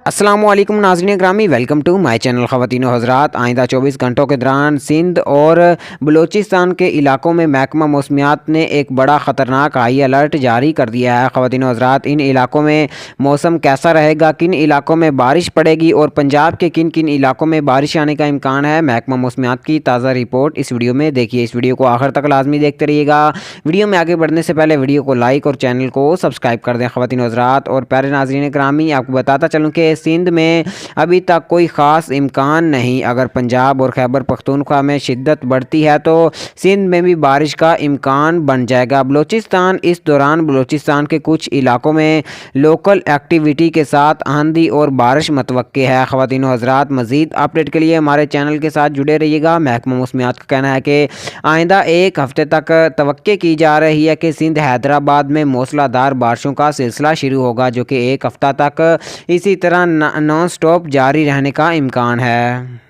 अस्सलाम वालेकुम नाज़रीन ग्रामी, वेलकम टू माय चैनल। ख़वातीन व हज़रात, आइंदा 24 घंटों के दौरान सिंध और बलूचिस्तान के इलाकों में महकमा मौसमियात ने एक बड़ा ख़तरनाक हाई अलर्ट जारी कर दिया है। ख़वातीन व हज़रात, इन इलाकों में मौसम कैसा रहेगा, किन इलाकों में बारिश पड़ेगी और पंजाब के किन किन इलाकों में बारिश आने का इम्कान है, महकमा मौसमियात की ताज़ा रिपोर्ट इस वीडियो में देखिए। इस वीडियो को आखिर तक लाजमी देखते रहिएगा। वीडियो में आगे बढ़ने से पहले वीडियो को लाइक और चैनल को सब्सक्राइब कर दें। ख़वातीन व हज़रात और प्यारे नाज़रीन ग्रामी, आपको बताता चलूँ कि सिंध में अभी तक कोई ख़ास इम्कान नहीं। अगर पंजाब और खैबर पख्तूनख्वा में शिद्दत बढ़ती है तो सिंध में भी बारिश का इम्कान बन जाएगा। बलूचिस्तान, इस दौरान बलूचिस्तान के कुछ इलाकों में लोकल एक्टिविटी के साथ आंधी और बारिश मतवक्के है। ख़वातीन व हज़रात, मज़ीद अपडेट के लिए हमारे चैनल के साथ जुड़े रहिएगा। महकमा मौसमियात का कहना है कि आइंदा एक हफ्ते तक तवक्के की जा रही है कि सिंध हैदराबाद में मूसलाधार बारिशों का सिलसिला शुरू होगा, जो कि एक हफ्ता तक इसी तरह नॉन स्टॉप जारी रहने का इम्कान है।